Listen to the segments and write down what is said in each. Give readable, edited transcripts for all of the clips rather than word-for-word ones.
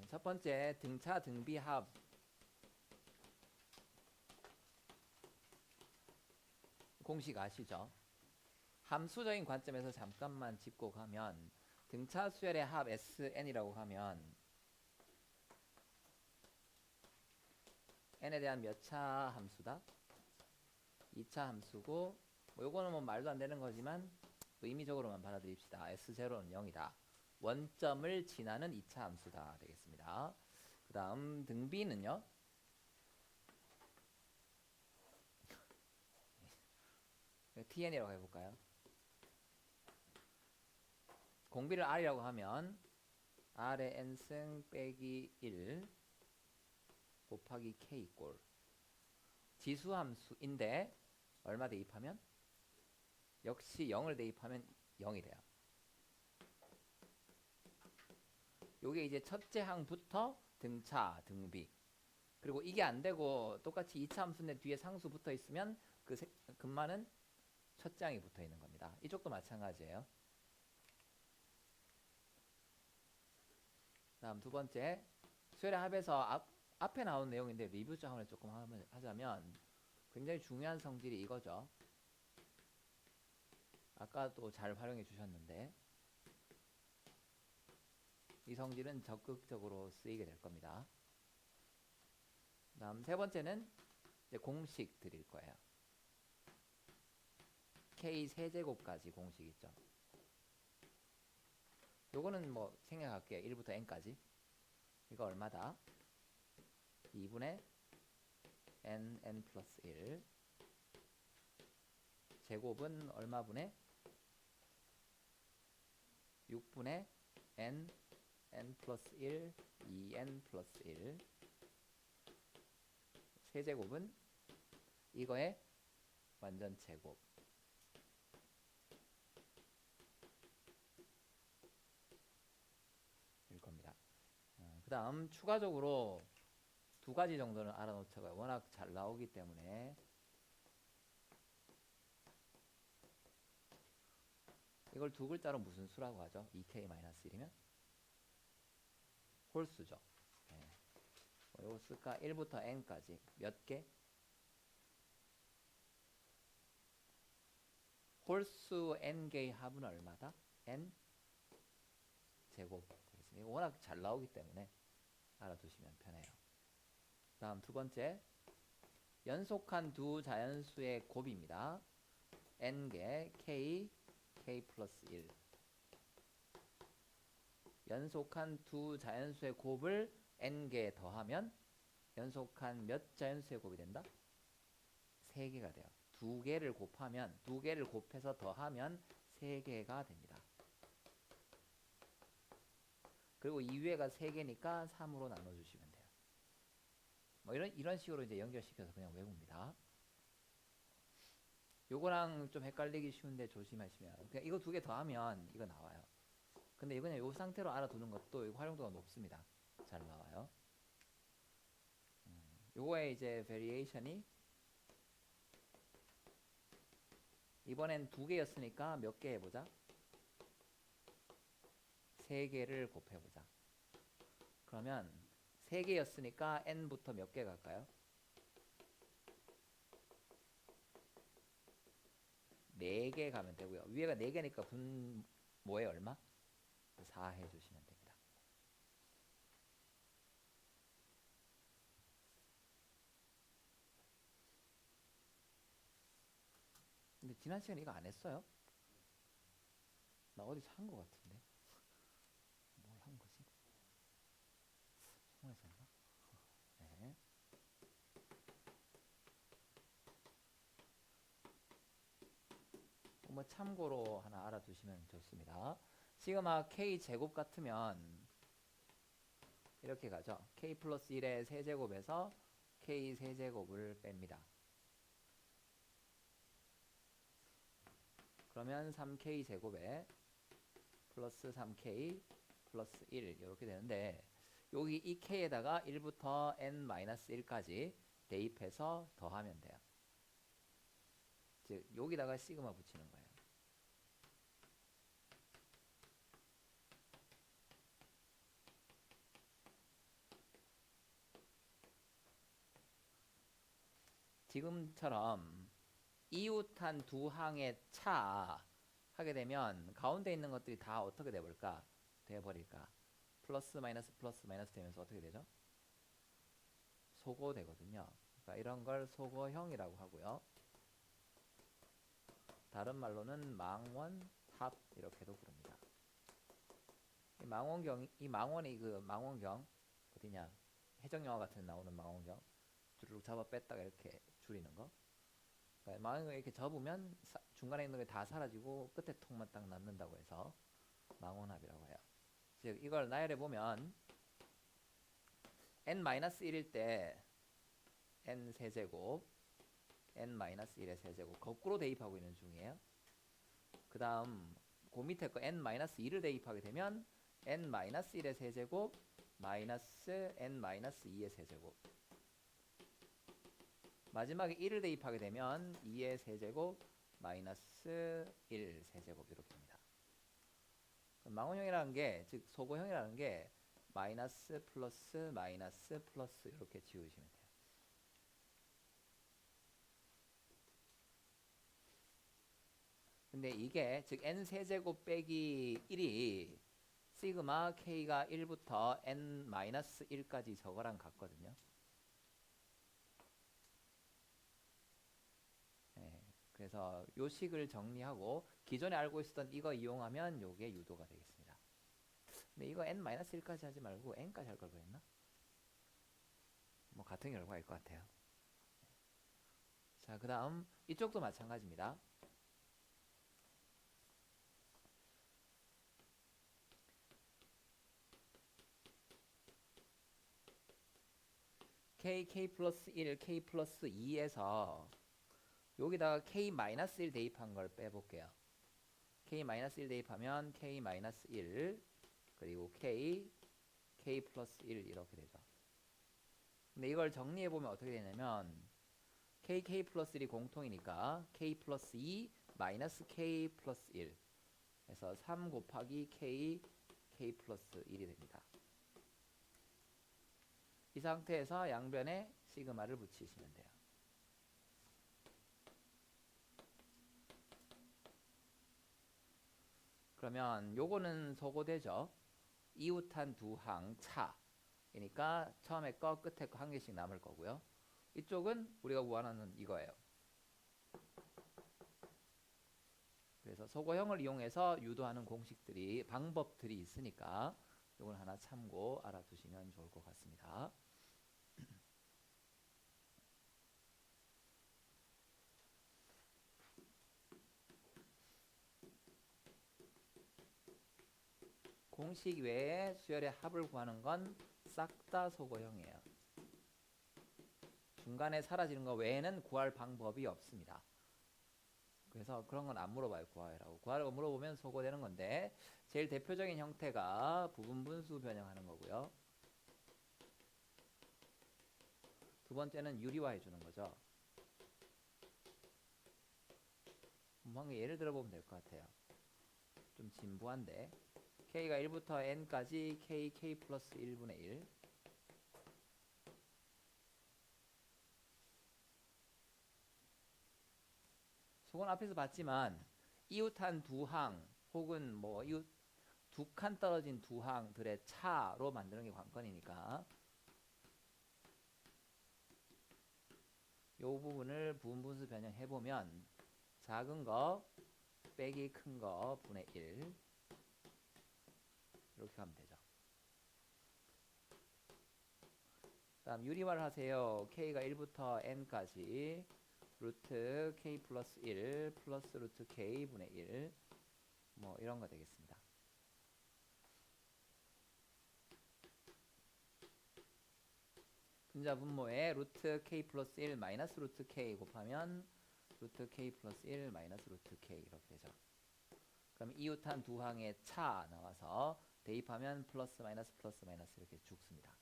첫 번째 등차 등비합 공식 아시죠? 함수적인 관점에서 잠깐만 짚고 가면 등차 수열의 합 Sn이라고 하면 n에 대한 몇 차 함수다? 2차 함수고 뭐 요거는 뭐 말도 안 되는 거지만 의미적으로만 받아들입시다. S0는 0이다. 원점을 지나는 2차 함수다 되겠습니다. 그 다음 등비는요. tn이라고 해볼까요? 공비를 r이라고 하면 r의 n승 빼기 1 곱하기 k 꼴 지수함수인데 얼마 대입하면? 역시 0을 대입하면 0이 돼요. 요게 이제 첫째 항부터 등차, 등비. 그리고 이게 안 되고 똑같이 2차 함수인데 뒤에 상수 붙어 있으면 그 근만은 첫째 항이 붙어 있는 겁니다. 이쪽도 마찬가지예요. 다음 두 번째 수열의 합에서 앞에 나온 내용인데 리뷰 차원을 조금 하자면 굉장히 중요한 성질이 이거죠. 아까도 잘 활용해 주셨는데 이 성질은 적극적으로 쓰이게 될 겁니다. 다음 세 번째는 이제 공식 드릴 거예요. K 세제곱까지 공식 있죠. 요거는 뭐 생략할게요. 1부터 n까지. 이거 얼마다? 2분의 n 플러스 1 제곱은 얼마분의? 6분의 n 플러스 1 2n 플러스 1 세제곱은 이거의 완전 제곱 일 겁니다. 그 다음 추가적으로 두 가지 정도는 알아놓자고요. 워낙 잘 나오기 때문에 이걸 두 글자로 무슨 수라고 하죠? 2k-1이면 홀수죠. 네. 요거 쓸까? 1부터 n까지 몇 개? 홀수 n개의 합은 얼마다? n 제곱 되겠습니다. 워낙 잘 나오기 때문에 알아두시면 편해요. 다음 두 번째 연속한 두 자연수의 곱입니다. n개 k 플러스 1 연속한 두 자연수의 곱을 n개 더하면 연속한 몇 자연수의 곱이 된다? 3개가 돼요. 두 개를 곱하면 두 개를 곱해서 더하면 3개가 됩니다. 그리고 2위에가 3개니까 3으로 나눠주시면 돼요. 뭐 이런 식으로 이제 연결시켜서 그냥 외웁니다. 요거랑 좀 헷갈리기 쉬운데 조심하시면 그냥 이거 두 개 더하면 이거 나와요. 근데 이거 그냥 요 상태로 알아두는 것도 활용도가 높습니다. 잘 나와요. 요거의 이제 베리에이션이 이번엔 두 개였으니까 몇 개 해보자? 3개를 곱해보자. 그러면 3개였으니까 n부터 몇 개 갈까요? 4개 가면 되고요. 위에가 4개니까 분모에 얼마? 4 해주시면 됩니다. 근데 지난 시간에 이거 안 했어요? 나 어디서 한 거 같은데? 뭘 한 거지? 성원에서 했나? 네. 뭐 참고로 하나 알아두시면 좋습니다. 시그마 k 제곱 같으면 이렇게 가죠. k 플러스 1의 세제곱에서 k 세제곱을 뺍니다. 그러면 3k 제곱에 플러스 3k 플러스 1 이렇게 되는데 여기 이 k에다가 1부터 n-1까지 대입해서 더하면 돼요. 즉 여기다가 시그마 붙이는 거예요. 지금처럼 이웃한 두 항의 차 하게 되면 가운데 있는 것들이 다 어떻게 돼버릴까? 플러스 마이너스 되면서 어떻게 되죠? 소거되거든요. 그러니까 이런 걸 소거형이라고 하고요. 다른 말로는 망원합 이렇게도 부릅니다. 이 망원이 그 망원경 어디냐? 해적영화 같은 데 나오는 망원경 주르륵 잡아 뺐다가 이렇게 줄이는 거. 그러니까 망원경 이렇게 접으면 중간에 있는 게 다 사라지고 끝에 통만 딱 남는다고 해서 망원합이라고 해요. 즉 이걸 나열해 보면 n-1일 때 n 세제곱 n-1의 세제곱 거꾸로 대입하고 있는 중이에요. 그 다음 그 밑에 거 n-2를 대입하게 되면 n-1의 세제곱 마이너스 n-2의 세제곱 마지막에 1을 대입하게 되면 2의 세제곱 마이너스 1 세제곱 이렇게 됩니다. 망원형이라는 게 즉 소거형이라는 게 마이너스 플러스 마이너스 플러스 이렇게 지우시면 돼요. 근데 이게 즉 n 세제곱 빼기 1이 시그마 k가 1부터 n-1까지 저거랑 같거든요. 네, 그래서 요 식을 정리하고 기존에 알고 있었던 이거 이용하면 요게 유도가 되겠습니다. 근데 이거 n-1까지 하지 말고 n까지 할 걸 그랬나? 뭐 같은 결과일 것 같아요. 자, 그 다음 이쪽도 마찬가지입니다. k 플러스 1, k 플러스 2에서 여기다가 k-1 대입한 걸 빼볼게요. k-1 대입하면 k-1 그리고 k 플러스 1 이렇게 되죠. 근데 이걸 정리해보면 어떻게 되냐면 k 플러스 1이 공통이니까 k 플러스 2 마이너스 k 플러스 1 해서 3 곱하기 k 플러스 1이 됩니다. 이 상태에서 양변에 시그마를 붙이시면 돼요. 그러면 요거는 소거되죠. 이웃한 두 항 차. 그러니까 처음에 거 끝에 거 한 개씩 남을 거고요. 이쪽은 우리가 구하는 이거예요. 그래서 소거형을 이용해서 유도하는 공식들이 방법들이 있으니까 이걸 하나 참고 알아두시면 좋을 것 같습니다. 공식 외에 수열의 합을 구하는 건 싹 다 소거형이에요. 중간에 사라지는 거 외에는 구할 방법이 없습니다. 그래서 그런 건 안 물어봐요. 구하라고. 구하라고 물어보면 소거되는 건데 제일 대표적인 형태가 부분 분수 변형하는 거고요. 두 번째는 유리화 해주는 거죠. 한번 예를 들어보면 될 것 같아요. 좀 진부한데 k가 1부터 n까지 k 플러스 1분의 1 속은 앞에서 봤지만 이웃한 두 항 혹은 뭐 이웃 두 칸 떨어진 두 항들의 차로 만드는 게 관건이니까 이 부분을 부분분수 변형해보면 작은 거 빼기 큰 거 분의 1 이렇게 하면 되죠. 다음 유리화를 하세요. k가 1부터 n까지 루트 k 플러스 1 플러스 루트 k 분의 1 뭐 이런 거 되겠습니다. 분자 분모에 루트 k 플러스 1 마이너스 루트 k 곱하면 루트 k 플러스 1 마이너스 루트 k 이렇게 되죠. 그럼 이웃한 두 항의 차 나와서 대입하면 플러스 마이너스 이렇게 죽습니다.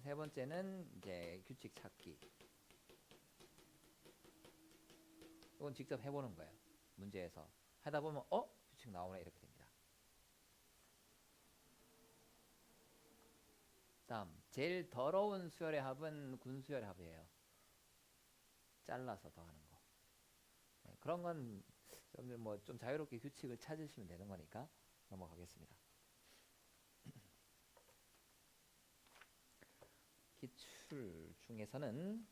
세 번째는 이제 규칙 찾기. 이건 직접 해보는 거예요. 문제에서 하다 보면 규칙 나오네 이렇게 됩니다. 다음 제일 더러운 수열의 합은 군수열의 합이에요. 잘라서 더하는 거. 네, 그런 건 여러분들 뭐 좀 자유롭게 규칙을 찾으시면 되는 거니까 넘어가겠습니다. 기출 중에서는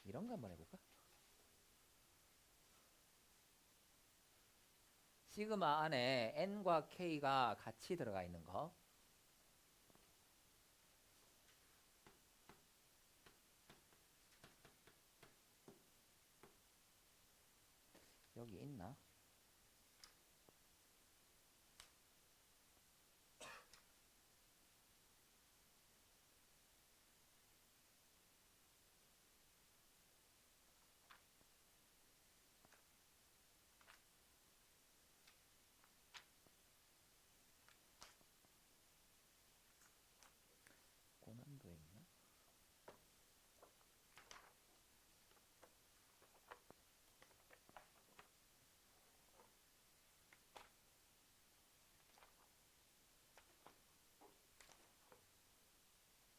이런 거 한번 해볼까? 시그마 안에 n과 k가 같이 들어가 있는 거. 여기 있나? 고난도에 있나?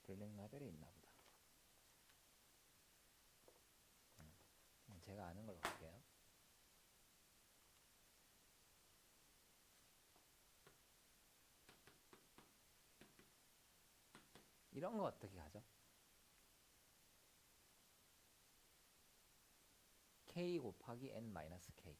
블랙라벨에 있나 보다. 제가 아는 걸로 갈게요. 이런 거 어떻게 하죠? k 곱하기 n-k.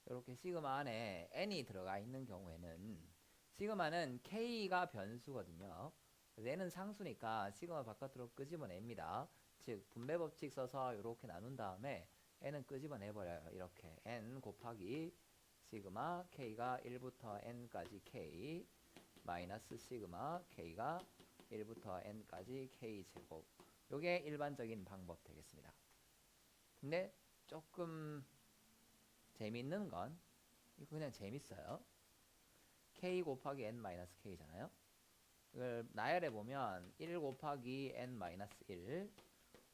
이렇게 시그마 안에 n이 들어가 있는 경우에는 시그마는 k가 변수거든요. 그래서 n은 상수니까 시그마 바깥으로 끄집어냅니다. 즉 분배 법칙 써서 이렇게 나눈 다음에 n은 끄집어내버려요. 이렇게 n 곱하기 시그마 k가 1부터 n까지 k 마이너스 시그마 k가 1부터 n까지 k제곱. 요게 일반적인 방법 되겠습니다. 근데 조금 재밌는 건 이거 그냥 재밌어요. k 곱하기 n-k잖아요. 이걸 나열해 보면 1 곱하기 n-1,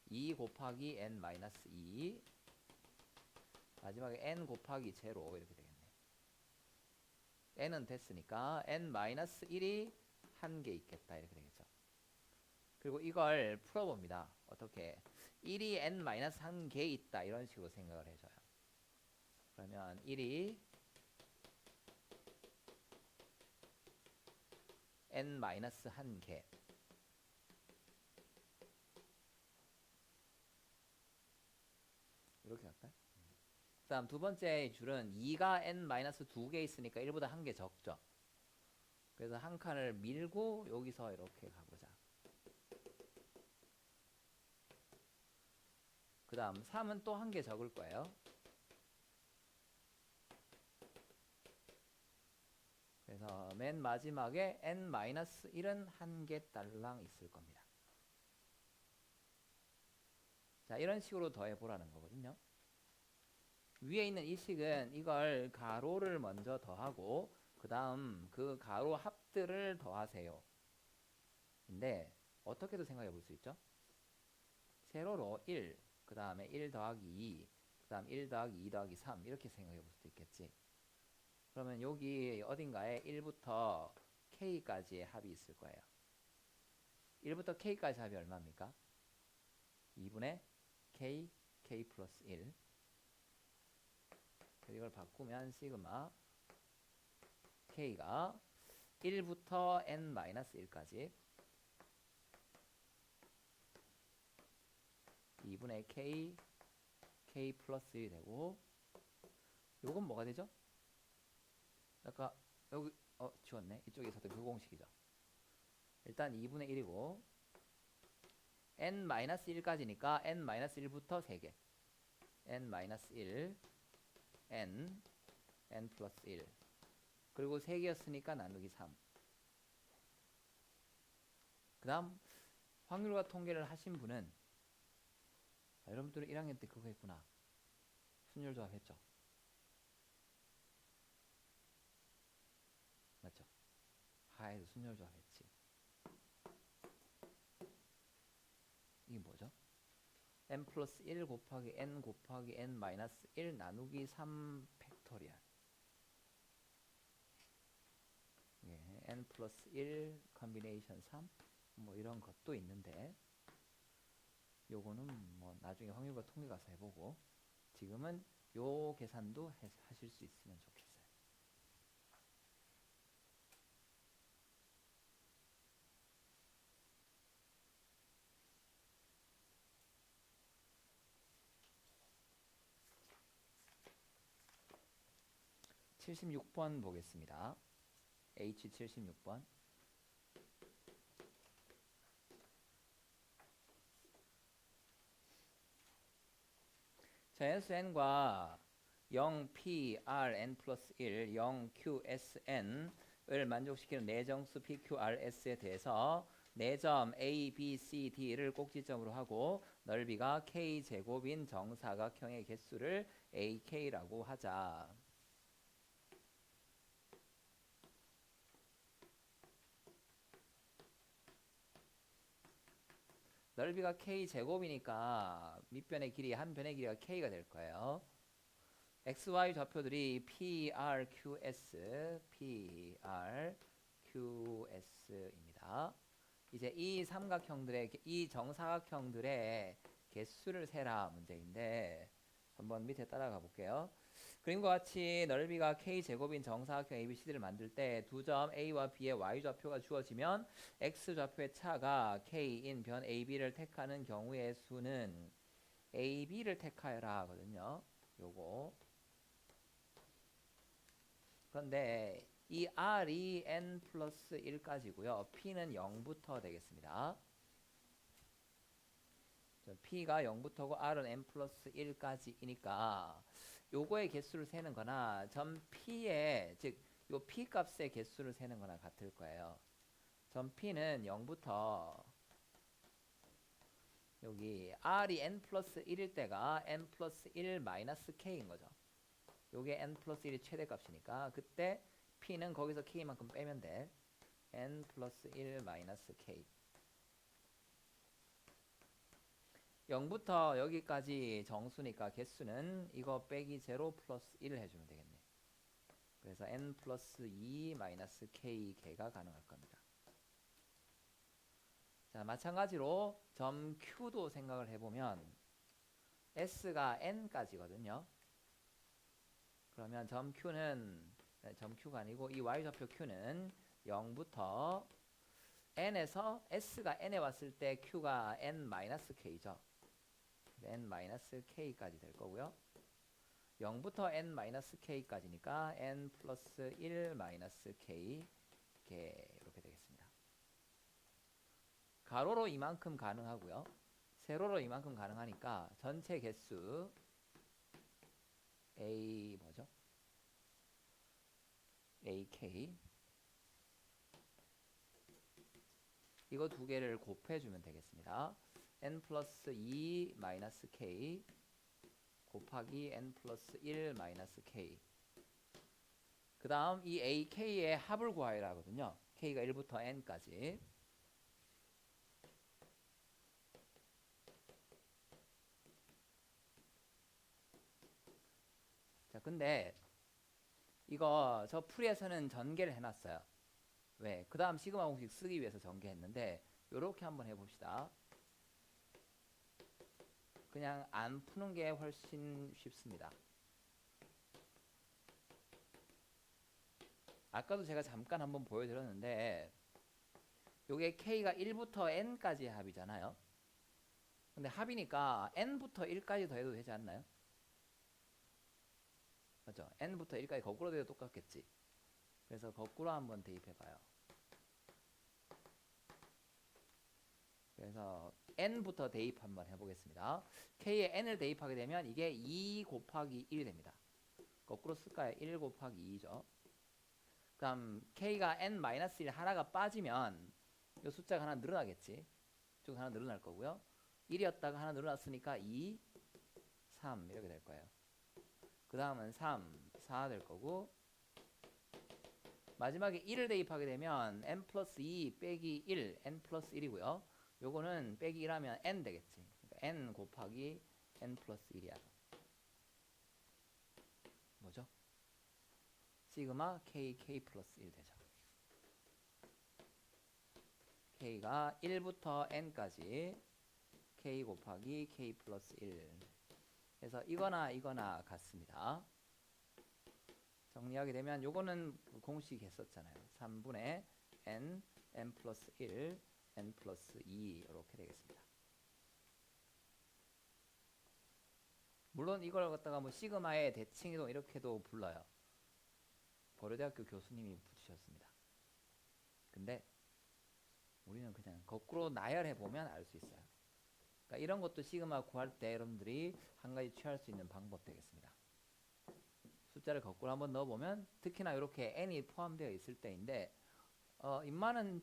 2 곱하기 n-2, 마지막에 n 곱하기 0 이렇게 되겠네. n은 됐으니까 n-1이 한 개 있겠다 이렇게 되겠죠. 그리고 이걸 풀어봅니다. 어떻게? 1이 n-1개 있다 이런 식으로 생각을 해줘요. 그러면 1이 n-1개 이렇게 할까요? 그 다음 두 번째 줄은 2가 n-2개 있으니까 1보다 한 개 적죠. 그래서 한 칸을 밀고 여기서 이렇게 가보자. 그 다음 3은 또 한 개 적을 거예요. 그래서 맨 마지막에 n-1은 한 개 딸랑 있을 겁니다. 자, 이런 식으로 더해보라는 거거든요. 위에 있는 이 식은 이걸 가로를 먼저 더하고 그 다음 그 가로 합들을 더하세요. 근데 어떻게도 생각해 볼 수 있죠? 세로로 1, 그 다음에 1 더하기 2, 그 다음 1 더하기 2 더하기 3 이렇게 생각해 볼 수도 있겠지. 그러면 여기 어딘가에 1부터 k까지의 합이 있을 거예요. 1부터 k까지 합이 얼마입니까? 2분의 k, k 플러스 1. 이걸 바꾸면 시그마 k가 1부터 n-1까지 2분의 k, k 플러스 1이 되고 요건 뭐가 되죠? 아까 여기 지웠네. 이쪽에 있었던 그 공식이죠. 일단 2분의 1이고 n-1까지니까 n-1부터 3개 n-1 n 플러스 1 그리고 3개였으니까 나누기 3. 그 다음 확률과 통계를 하신 분은 여러분들은 1학년 때 그거 했구나. 순열조합 했죠. 맞죠? 하에서 순열조합 했지. 이게 뭐죠? n 플러스 1 곱하기 n 곱하기 n 마이너스 1 나누기 3 팩토리얼. 예, n 플러스 1 컨비네이션 3 뭐 이런 것도 있는데 요거는 뭐 나중에 확률과 통계 가서 해보고 지금은 요 계산도 하실 수 있으면 좋겠어요. (76번) 보겠습니다. H76번. 자연수 n과 0PRN 플러스 1, 0QSN을 만족시키는 내정수 PQRS에 대해서 4점 A, B, C, D를 꼭지점으로 하고 넓이가 K제곱인 정사각형의 개수를 AK라고 하자. 넓이가 K제곱이니까 밑변의 길이 한 변의 길이가 K가 될 거예요. XY 좌표들이 PRQS, PRQS입니다. 이제 이 삼각형들의, 이 정사각형들의 개수를 세라 문제인데 한번 밑에 따라가 볼게요. 그림과 같이 넓이가 K제곱인 정사각형 ABCD를 만들 때 두 점 A와 B의 Y좌표가 주어지면 X좌표의 차가 K인 변 AB를 택하는 경우의 수는 AB를 택하여라 하거든요. 요거. 그런데 이 R이 N 플러스 1까지고요. P는 0부터 되겠습니다. P가 0부터고 R은 N 플러스 1까지이니까 요거의 개수를 세는 거나 점 P의, 즉 요 P 값의 개수를 세는 거나 같을 거예요. 점 P는 0부터 여기 R이 N 플러스 1일 때가 N 플러스 1 마이너스 K인 거죠. 요게 N 플러스 1이 최대값이니까 그때 P는 거기서 K만큼 빼면 돼. N 플러스 1 마이너스 K. 0부터 여기까지 정수니까 개수는 이거 빼기 0 플러스 1을 해주면 되겠네. 그래서 N 플러스 2 마이너스 K 개가 가능할 겁니다. 자, 마찬가지로 점 Q도 생각을 해보면 S가 N까지거든요. 그러면 점 Q는, 점 Q가 아니고 이 Y좌표 Q는 0부터 N에서 S가 N에 왔을 때 Q가 N-K죠. N-K까지 될 거고요. 0부터 N-K까지니까 N 플러스 1 마이너스 K 이렇게 되겠습니다. 가로로 이만큼 가능하고요. 세로로 이만큼 가능하니까 전체 개수 A 뭐죠? AK 이거 두 개를 곱해주면 되겠습니다. N 플러스 2 마이너스 K 곱하기 N 플러스 1 마이너스 K. 그 다음 이 AK의 합을 구하여라 하거든요. K가 1부터 N까지. 자, 근데 이거 저 풀이에서는 전개를 해놨어요. 왜? 그 다음 시그마 공식 쓰기 위해서 전개했는데 요렇게 한번 해봅시다. 그냥 안 푸는 게 훨씬 쉽습니다. 아까도 제가 잠깐 한번 보여드렸는데 요게 K가 1부터 N까지의 합이잖아요. 근데 합이니까 N부터 1까지 더해도 되지 않나요? 맞죠? N부터 1까지 거꾸로 돼도 똑같겠지. 그래서 거꾸로 한번 대입해봐요. 그래서 N부터 대입 한번 해보겠습니다. K에 N을 대입하게 되면 이게 2 곱하기 1이 됩니다. 거꾸로 쓸까요? 1 곱하기 2죠. 그럼 K가 N-1 하나가 빠지면 이 숫자가 하나 늘어나겠지. 쭉 하나 늘어날 거고요. 1이었다가 하나 늘어났으니까 2, 3 이렇게 될 거예요. 그 다음은 3, 4 될 거고 마지막에 1을 대입하게 되면 N 플러스 2 빼기 1, N 플러스 1이고요. 요거는 빼기 1하면 N 되겠지. 그러니까 n 곱하기 n 플러스 1이야. 뭐죠? 시그마 k 플러스 1 되죠. k가 1부터 n까지 k 곱하기 k 플러스 1. 그래서 이거나 같습니다. 정리하게 되면 요거는 공식 했었잖아요. 3분의 n, n 플러스 1, n 플러스 2 이렇게 되겠습니다. 물론 이걸 갖다가 뭐 시그마의 대칭이동 이렇게도 불러요. 고려대학교 교수님이 붙이셨습니다. 근데 우리는 그냥 거꾸로 나열해 보면 알 수 있어요. 그러니까 이런 것도 시그마 구할 때 여러분들이 한 가지 취할 수 있는 방법 되겠습니다. 숫자를 거꾸로 한번 넣어보면 특히나 이렇게 n이 포함되어 있을 때인데 인마는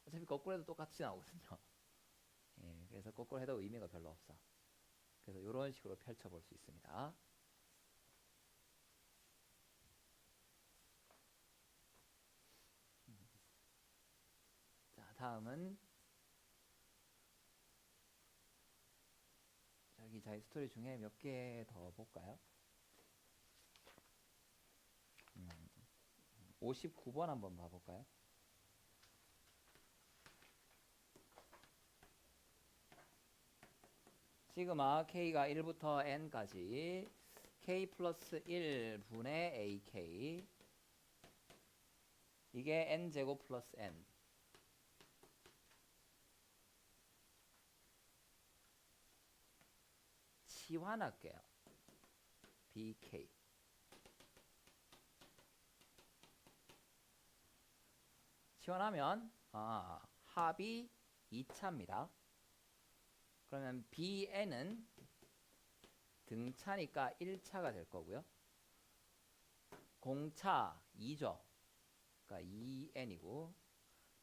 어차피 거꾸로 해도 똑같이 나오거든요. 예, 그래서 거꾸로 해도 의미가 별로 없어. 그래서 이런 식으로 펼쳐볼 수 있습니다. 자, 다음은 저기 자기 스토리 중에 몇 개 더 볼까요? 59번 한번 봐볼까요? 시그마 k가 1부터 n까지 k 플러스 1분의 ak 이게 n제곱 플러스 n 치환할게요. bk 치환하면 합이 2차입니다. 그러면 bn은 등차니까 1차가 될 거고요. 공차 2죠. 그러니까 2n이고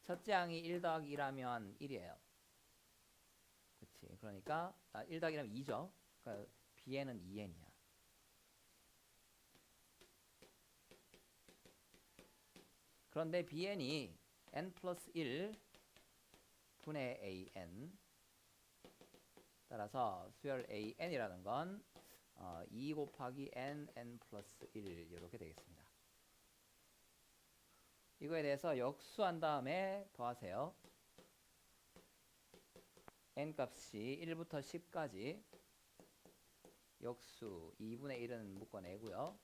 첫째 항이 1 더하기 1하면 1이에요. 그치? 그러니까 1 더하기 1하면 2죠. 그러니까 bn은 2n이야. 그런데 bn이 n 플러스 1 분의 an 따라서 수열 an이라는 건 2 곱하기 n 플러스 1 이렇게 되겠습니다. 이거에 대해서 역수한 다음에 더하세요. n 값이 1부터 10까지 역수 2분의 1은 묶어내고요.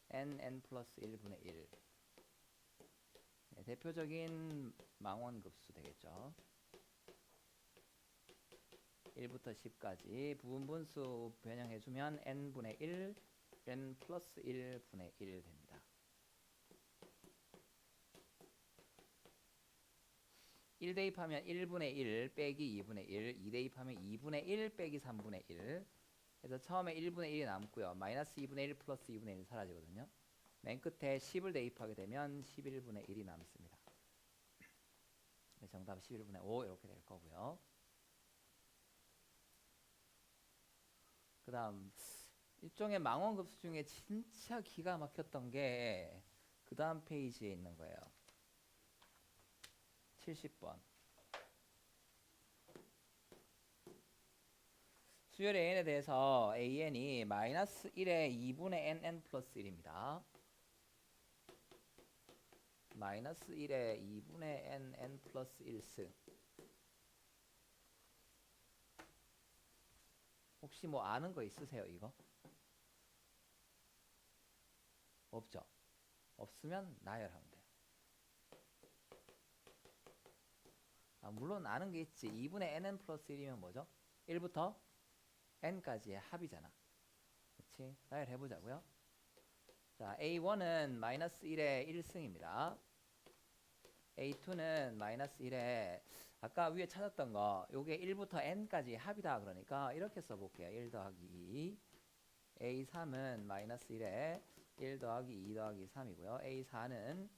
n 플러스 1분의 1 네, 대표적인 망원급수 되겠죠. 1부터 10까지 부분분수 변형해주면 n분의 1, n 플러스 1분의 1 됩니다. 1 대입하면 1분의 1 빼기 2분의 1, 2 대입하면 2분의 1 빼기 3분의 1 그래서 처음에 1분의 1이 남고요. 마이너스 2분의 1 플러스 2분의 1 사라지거든요. 맨 끝에 10을 대입하게 되면 11분의 1이 남습니다. 정답 11분의 5 이렇게 될 거고요. 그 다음 일종의 망원급수 중에 진짜 기가 막혔던 게 그 다음 페이지에 있는 거예요. 70번 수열 an에 대해서 an이 마이너스 1의 2분의 n 플러스 1입니다. 마이너스 1의 2분의 n 플러스 1승 혹시 뭐 아는 거 있으세요 이거? 없죠? 없으면 나열하면 돼요. 물론 아는 게 있지. 2분의 n 플러스 1이면 뭐죠? 1부터 n까지의 합이잖아. 그치? 나열해보자고요. 자, a1은 마이너스 1의 1승입니다. a2는 마이너스 1의 아까 위에 찾았던 거 요게 1부터 n까지 합이다 그러니까 이렇게 써볼게요. 1 더하기 2 a3은 마이너스 1에 1 더하기 2 더하기 3이고요. a4는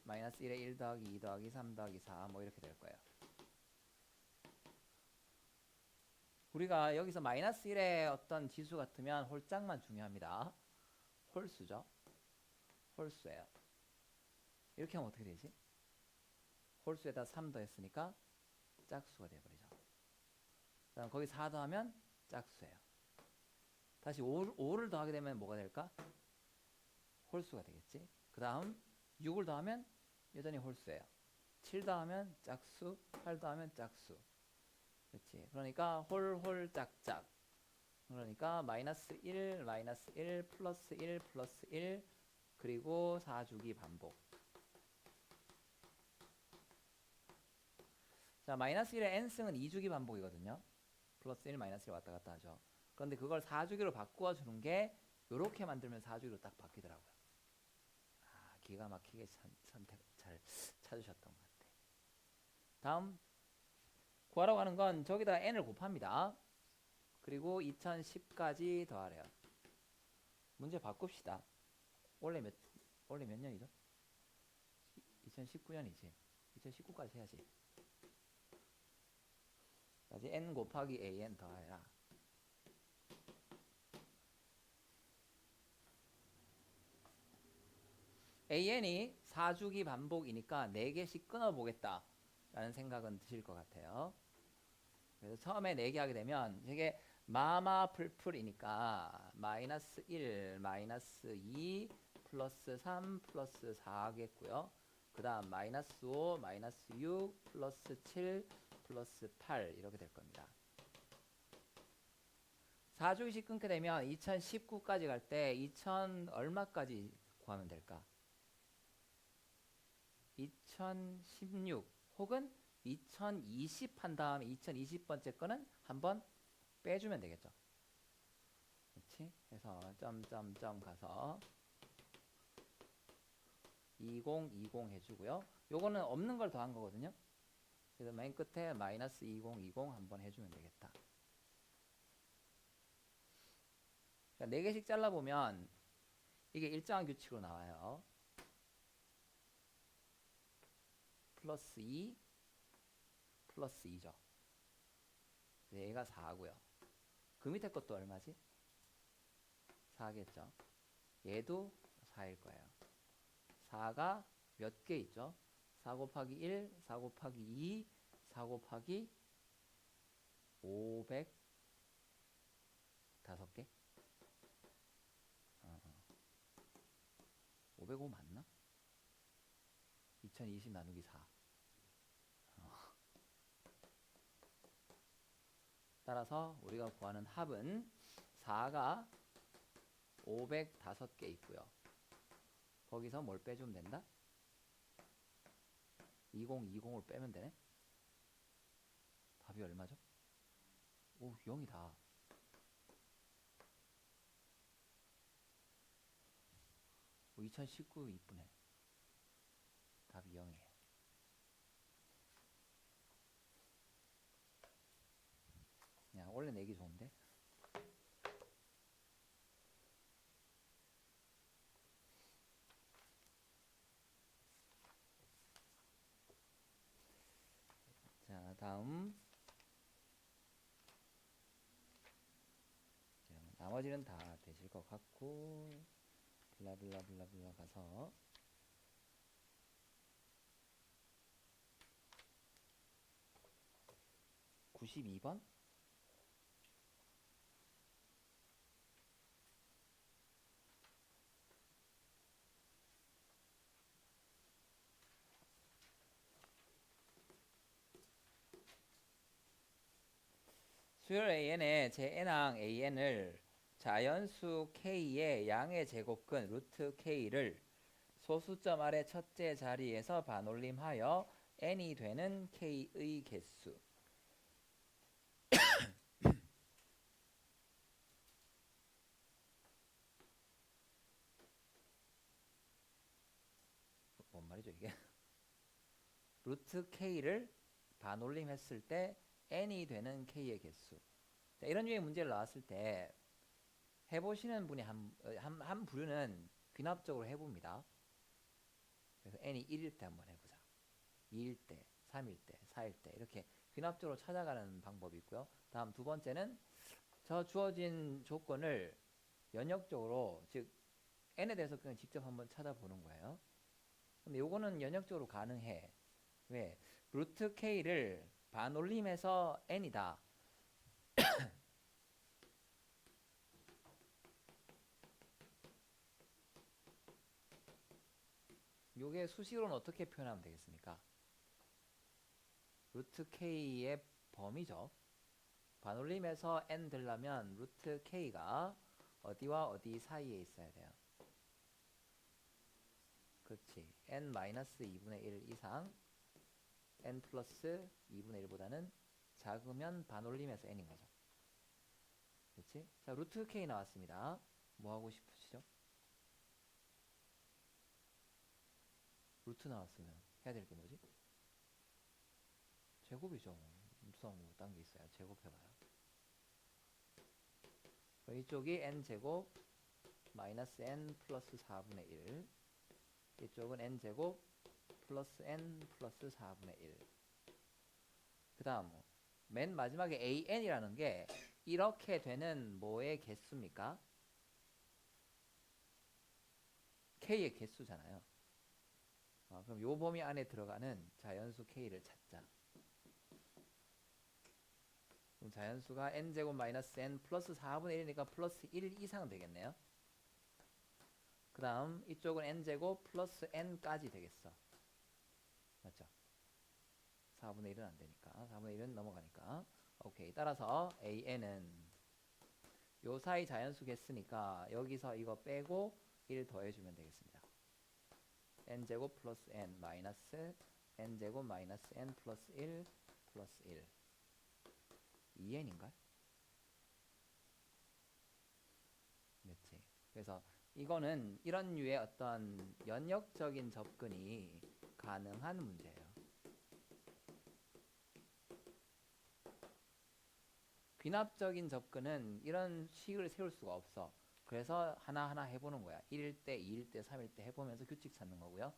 마이너스 1에 1 더하기 2 더하기 3 더하기 4 뭐 이렇게 될 거예요. 우리가 여기서 마이너스 1의 어떤 지수 같으면 홀짝만 중요합니다. 홀수죠. 홀수예요. 이렇게 하면 어떻게 되지? 홀수에다 3 더했으니까 짝수가 돼버리죠. 그다음 거기 4 더하면 짝수예요. 다시 5를 더하게 되면 뭐가 될까? 홀수가 되겠지. 그 다음 6을 더하면 여전히 홀수예요. 7 더하면 짝수, 8 더하면 짝수. 그렇지. 그러니까 홀 짝짝. 그러니까 마이너스 1, 마이너스 1, 플러스 1, 플러스 1, 그리고 4주기 반복. 자, 마이너스 1의 n승은 2주기 반복이거든요. 플러스 1, 마이너스 1 왔다 갔다 하죠. 그런데 그걸 4주기로 바꾸어 주는 게 요렇게 만들면 4주기로 딱 바뀌더라고요. 아, 기가 막히게 선택 잘 찾으셨던 것 같아. 다음 구하라고 하는 건 저기다 n을 곱합니다. 그리고 2010까지 더하래요. 문제 바꿉시다. 원래 몇 년이죠? 2019년이지. 2019까지 해야지. 다시 n 곱하기 an 더해라. an이 4주기 반복이니까 4개씩 끊어보겠다 라는 생각은 드실 것 같아요. 그래서 처음에 4개 하게 되면 이게 마마풀풀이니까 마이너스 1, 마이너스 2, 플러스 3, 플러스 4겠고요. 그 다음 마이너스 5, 마이너스 6, 플러스 7, 플러스 8 이렇게 될 겁니다. 4주기씩 끊게 되면 2019까지 갈 때 2000 얼마까지 구하면 될까? 2016 혹은 2020 한 다음에 2020번째 거는 한번 빼주면 되겠죠. 그렇지? 그래서 점점점 가서 2020 해주고요. 요거는 없는 걸 더한 거거든요. 그래서 맨 끝에 마이너스 2020 한번 해주면 되겠다. 그러니까 4개씩 잘라보면 이게 일정한 규칙으로 나와요. 플러스 2 플러스 2죠. 얘가 4고요. 그 밑에 것도 얼마지? 4겠죠. 얘도 4일 거예요. 4가 몇 개 있죠? 4 곱하기 1, 4 곱하기 2, 4 곱하기 500 5개? 505 맞나? 2020 나누기 4. 따라서 우리가 구하는 합은 4가 505개 있고요. 거기서 뭘 빼주면 된다? 2020을 빼면 되네? 답이 얼마죠? 오, 0이다. 오, 2019 이쁘네. 답이 0이에요. 야, 원래 내기 좋은데? 자, 다음. 나머지는 다 되실 것 같고, 블라블라블라블라 가서 92번? 수열 an의 제 n항 an을 자연수 k의 양의 제곱근 루트 k를 소수점 아래 첫째 자리에서 반올림하여 n이 되는 k의 개수. 뭔 말이죠 이게? 루트 k를 반올림했을 때 n이 되는 k의 개수. 자, 이런 류의 문제를 나왔을 때 해보시는 분이 한 부류는 귀납적으로 해봅니다. 그래서 n이 1일 때 한번 해보자. 2일 때, 3일 때, 4일 때 이렇게 귀납적으로 찾아가는 방법이 있고요. 다음 두 번째는 저 주어진 조건을 연역적으로, 즉 n에 대해서 그냥 직접 한번 찾아보는 거예요. 근데 요거는 연역적으로 가능해. 왜? 루트 k를 반올림해서 n이다. 요게 수식으로는 어떻게 표현하면 되겠습니까? 루트 k의 범위죠. 반올림에서 n 되려면 루트 k가 어디와 어디 사이에 있어야 돼요. 그렇지. n-2분의 1 이상 n 플러스 2분의 1보다는 작으면 반올림에서 n인 거죠. 그렇지? 자, 루트 k 나왔습니다. 뭐 하고 싶으시죠? 루트 나왔으면 해야 될 게 뭐지? 제곱이죠. 무슨 뭐 딴 게 있어요. 제곱해봐요. 그럼 이쪽이 n제곱 마이너스 n 플러스 4분의 1, 이쪽은 n제곱 플러스 n 플러스 4분의 1. 그 다음 맨 마지막에 an이라는 게 이렇게 되는 뭐의 개수입니까? k의 개수잖아요. 그럼 요 범위 안에 들어가는 자연수 k를 찾자. 그럼 자연수가 n제곱 마이너스 n 플러스 4분의 1이니까 플러스 1 이상 되겠네요. 그 다음 이쪽은 n제곱 플러스 n까지 되겠어. 맞죠? 4분의 1은 안 되니까. 4분의 1은 넘어가니까. 오케이. 따라서 an은 요 사이 자연수겠으니까 여기서 이거 빼고 1 더해주면 되겠습니다. n제곱 플러스 n 마이너스 n제곱 마이너스 n 플러스 1 플러스 1 2n인가요? 그렇지. 그래서 이거는 이런 류의 어떤 연역적인 접근이 가능한 문제예요. 귀납적인 접근은 이런 식을 세울 수가 없어. 그래서 하나하나 해보는 거야. 1일 때, 2일 때, 3일 때 해보면서 규칙 찾는 거고요.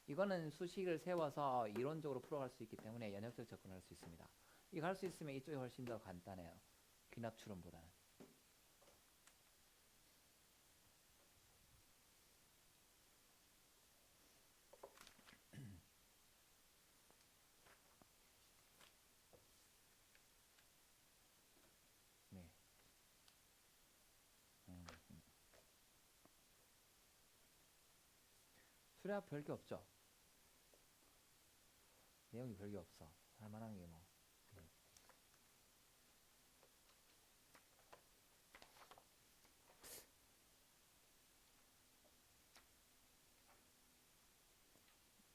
이거는 수식을 세워서 이론적으로 풀어갈 수 있기 때문에 연역적 접근을 할 수 있습니다. 이거 할 수 있으면 이쪽이 훨씬 더 간단해요. 귀납 추론보다는. 네. 수레합 별게 없죠? 내용이 별게 없어. 할만한 게 뭐.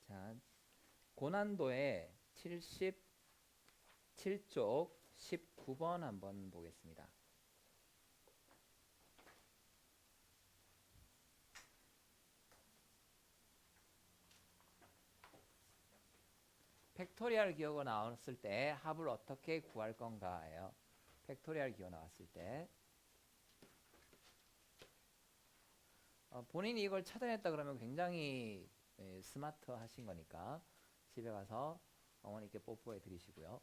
자, 고난도의 77쪽 19번 한번 보겠습니다. 팩토리얼 기호가 나왔을 때 합을 어떻게 구할 건가예요. 팩토리얼 기호 나왔을 때 본인이 이걸 찾아냈다 그러면 굉장히 스마트 하신 거니까 집에 가서 어머니께 뽀뽀해 드리시고요.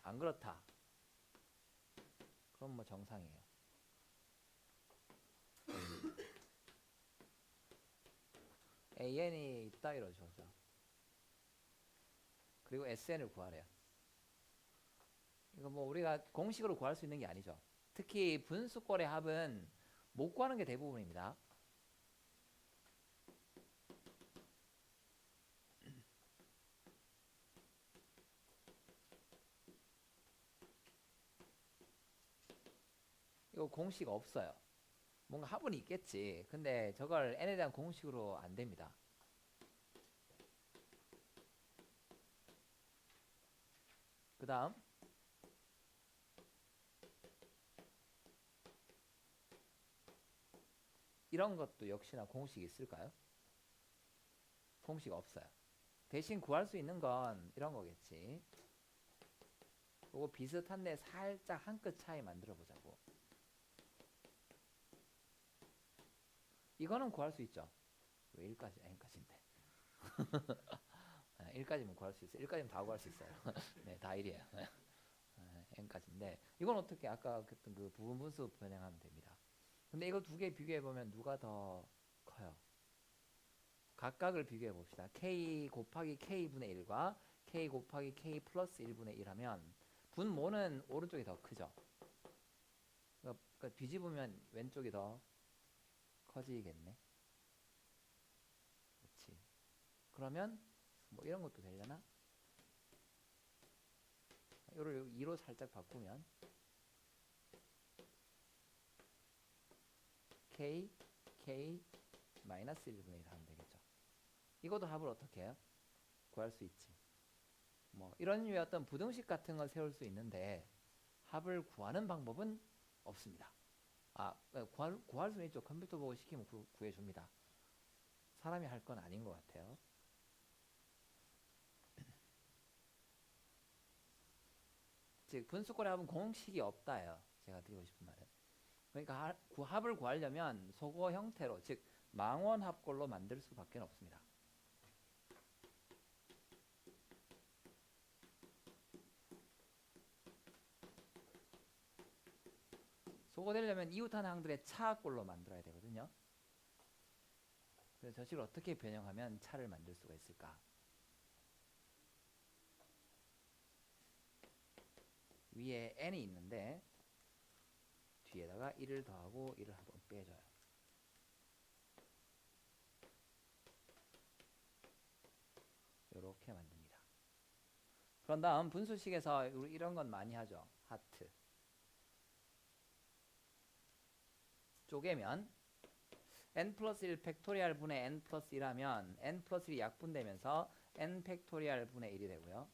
안 그렇다. 그럼 뭐 정상이에요. AN이 있다 이러죠. 그리고 SN을 구하래요. 이거 뭐 우리가 공식으로 구할 수 있는 게 아니죠. 특히 분수꼴의 합은 못 구하는 게 대부분입니다. 이거 공식 없어요. 뭔가 합은 있겠지. 근데 저걸 n에 대한 공식으로 안 됩니다. 그 다음 이런 것도 역시나 공식이 있을까요? 공식 없어요. 대신 구할 수 있는 건 이런 거겠지. 그거 비슷한데 살짝 한 끗 차이 만들어 보자고. 이거는 구할 수 있죠. 왜 1까지? n까지인데. 1까지면 구할 수 있어요. 1까지면 다 구할 수 있어요. 네, 다 1이에요. n까지인데 이건 어떻게 아까 했던 그 부분 분수 변형하면 됩니다. 근데 이거 두 개 비교해 보면 누가 더 커요? 각각을 비교해 봅시다. k 곱하기 k분의 1과 k 곱하기 k 플러스 1분의 1 하면 분모는 오른쪽이 더 크죠. 그러니까 뒤집으면 왼쪽이 더 커지겠네. 그렇지. 그러면 뭐 이런 것도 되려나? 이를 2로 살짝 바꾸면 k 마이너스 1분의 1 하면 되겠죠. 이것도 합을 어떻게 해요? 구할 수 있지. 뭐 이런 류의 어떤 부등식 같은 걸 세울 수 있는데 합을 구하는 방법은 없습니다. 구할 수는 있죠. 컴퓨터 보고 시키면 구해줍니다. 사람이 할 건 아닌 것 같아요. 즉 분수꼴의 합은 공식이 없다예요. 제가 드리고 싶은 말은. 그러니까 합을 구하려면 소거 형태로, 즉 망원합꼴로 만들 수밖에 없습니다. 소거되려면 이웃하는 항들의 차꼴로 만들어야 되거든요. 그래서 저 식을 어떻게 변형하면 차를 만들 수가 있을까? 위에 n이 있는데 뒤에다가 1을 더하고 1을 한번 빼줘요. 이렇게 만듭니다. 그런 다음 분수식에서 이런 건 많이 하죠. 하트. 쪼개면 n 플러스 1 팩토리얼 분의 n 플러스 1 하면 n 플러스 1이 약분되면서 n 팩토리얼 분의 1이 되고요.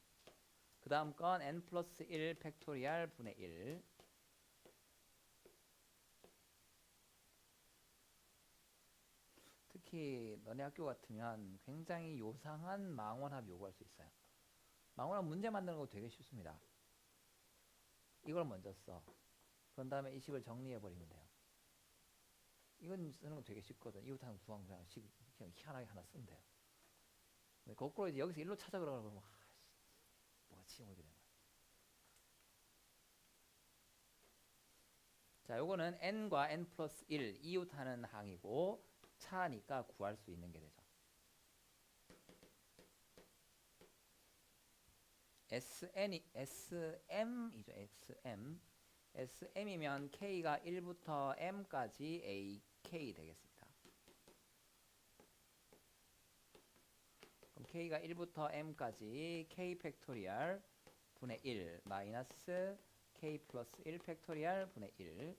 그 다음 건 n 플러스 1 팩토리얼 분의 1. 특히 너네 학교 같으면 굉장히 요상한 망원합 요구할 수 있어요. 망원합 문제 만드는 거 되게 쉽습니다. 이걸 먼저 써. 그런 다음에 이 식을 정리해버리면 돼요. 이건 쓰는 거 되게 쉽거든. 이웃하는 구한 그냥 식 그냥 희한하게 하나 쓰면 돼요. 거꾸로 이제 여기서 일로 찾아 그러면 뭐지? 뭐 이렇게 되는 거야. 자, 요거는 n과 n 플러스 1 이웃하는 항이고 차니까 구할 수 있는 게 되죠. SM이죠. SM이면 K가 1부터 M까지 AK 되겠습니다. 그럼 K가 1부터 M까지 K 팩토리얼 분의 1 마이너스 K 플러스 1 팩토리얼 분의 1.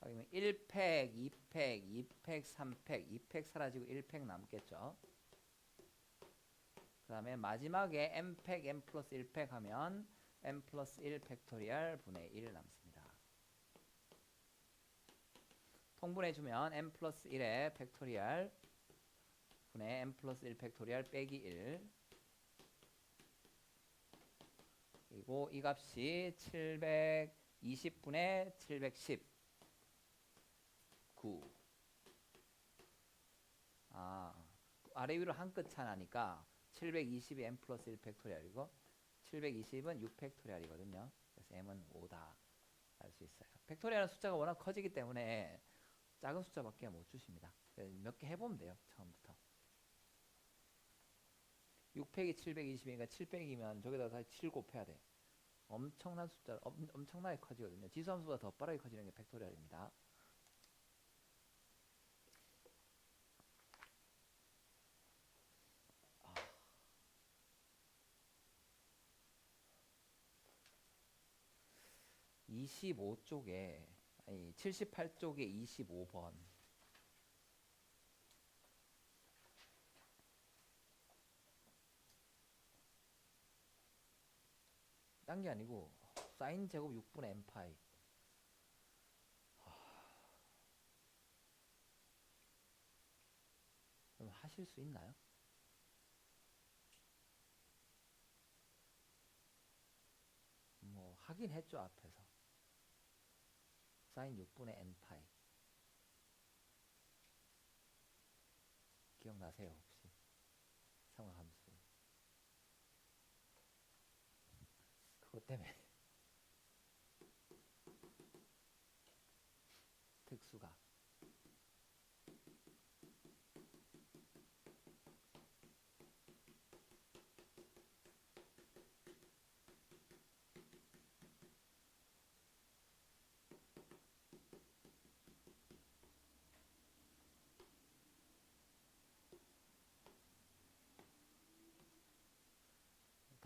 그러면 1팩, 2팩, 2팩, 3팩, 2팩 사라지고 1팩 남겠죠. 그 다음에 마지막에 m팩, m 플러스 1팩 하면 m 플러스 1 팩토리얼 분의 1 남습니다. 통분해주면 m 플러스 1의 팩토리얼 분의 m 플러스 1 팩토리얼 빼기 1. 그리고 이 값이 720분의 710. 9. 아래 위로 한 끗 차 나니까 720이 m 플러스 1 팩토리얼이고 720은 6 팩토리얼이거든요. 그래서 m은 5다 알 수 있어요. 팩토리얼은 숫자가 워낙 커지기 때문에 작은 숫자밖에 못 주십니다. 몇 개 해보면 돼요. 처음부터. 6팩이 720이니까 700이면 저기다가 7 곱해야 돼. 엄청난 숫자, 엄청나게 커지거든요. 지수함수보다 더 빠르게 커지는 게 팩토리얼입니다. 25쪽에, 아니 78쪽에 25번. 딴 게 아니고 사인 제곱 6분의 m 파이. 그럼 하실 수 있나요? 뭐 하긴 했죠. 앞에서 사인 6분의 n 파이 기억나세요 혹시? 삼각함수 그것 때문에 특수가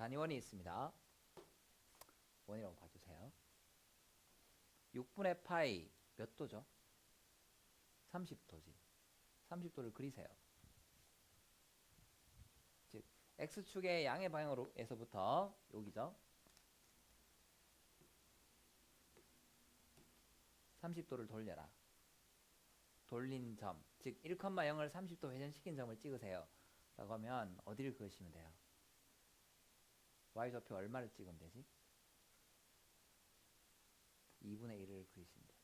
단위원이 있습니다. 원이라고 봐주세요. 6분의 파이 몇 도죠? 30도지. 30도를 그리세요. 즉 x축의 양의 방향으로에서부터 여기죠. 30도를 돌려라. 돌린 점, 즉 1,0을 30도 회전시킨 점을 찍으세요. 라고 하면 어디를 그으시면 돼요? y좌표 얼마를 찍으면 되지? 2분의 1을 그리시면 돼요.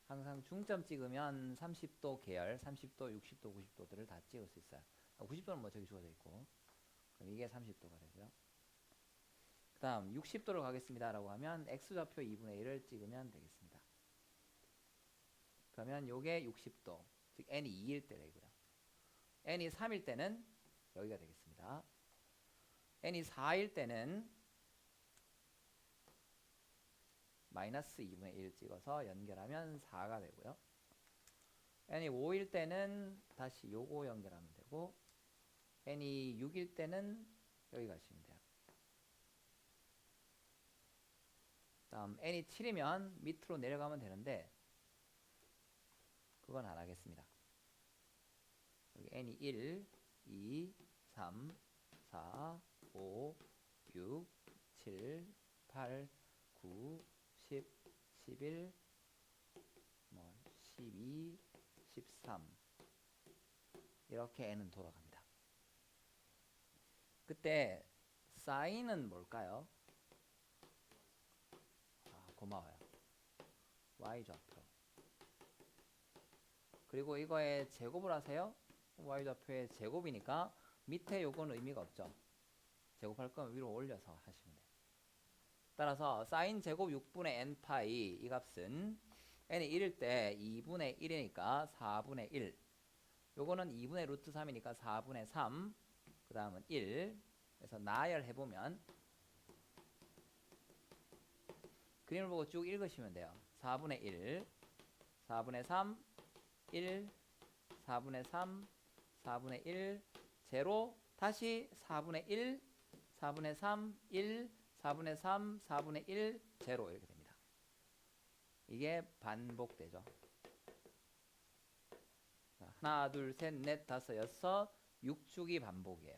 항상 중점 찍으면 30도 계열, 30도, 60도, 90도들을 다 찍을 수 있어요. 90도는 뭐 저기 주어져 있고, 그럼 이게 30도가 되고요. 그 다음 60도를 가겠습니다 라고 하면 x좌표 2분의 1을 찍으면 되겠습니다. 그러면 요게 60도, 즉 n이 2일 때 되고요. n이 3일 때는 여기가 되겠습니다. n이 4일 때는 마이너스 2분의 1 찍어서 연결하면 4가 되고요. n이 5일 때는 다시 요거 연결하면 되고, n이 6일 때는 여기 가시면 돼요. 다음 n이 7이면 밑으로 내려가면 되는데 그건 안 하겠습니다. 여기 n이 1, 2, 3, 4, 5, 6, 7, 8, 9, 10, 11, 12, 13 이렇게 n은 돌아갑니다. 그때 사인은 뭘까요? 고마워요. y좌표. 그리고 이거에 제곱을 하세요. y좌표의 제곱이니까 밑에 요건 의미가 없죠. 제곱할 거면 위로 올려서 하시면 돼요. 따라서 사인 제곱 6분의 n파이 이 값은 n이 1일 때 2분의 1이니까 4분의 1. 요거는 2분의 루트 3이니까 4분의 3. 그 다음은 1. 그래서 나열해보면 그림을 보고 쭉 읽으시면 돼요. 4분의 1, 4분의 3, 1, 4분의 3, 4분의 1, 0, 다시 4분의 1, 4분의 3, 1, 4분의 3, 4분의 1, 0 이렇게 됩니다. 이게 반복되죠. 하나, 둘, 셋, 넷, 다섯, 여섯, 6축이 반복이에요.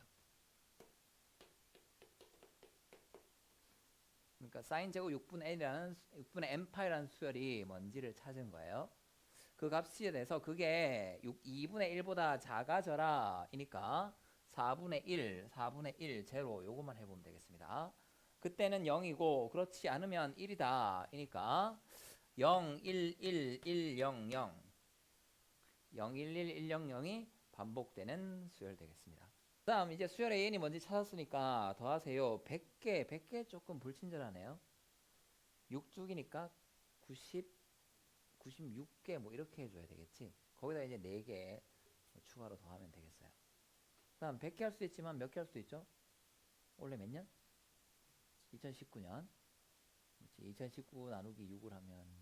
그러니까 사인 제곱 6분의 n파이라는 수열이 뭔지를 찾은 거예요. 그 값에 대해서 그게 2분의 1보다 작아져라 이니까 4분의 1, 4분의 1, 0 요것만 해보면 되겠습니다. 그때는 0이고 그렇지 않으면 1이다 이니까 0, 1, 1, 1, 0, 0 0, 1, 1, 1, 0, 0이 반복되는 수열 되겠습니다. 그 다음 이제 수열의 n이 뭔지 찾았으니까 더하세요. 100개 조금 불친절하네요. 6축이니까 96개 뭐 이렇게 해줘야 되겠지. 거기다 이제 4개 추가로 더하면 되겠어요. 그 다음 100개 할 수도 있지만 몇 개 할 수도 있죠. 원래 몇 년? 2019년. 2019 나누기 6을 하면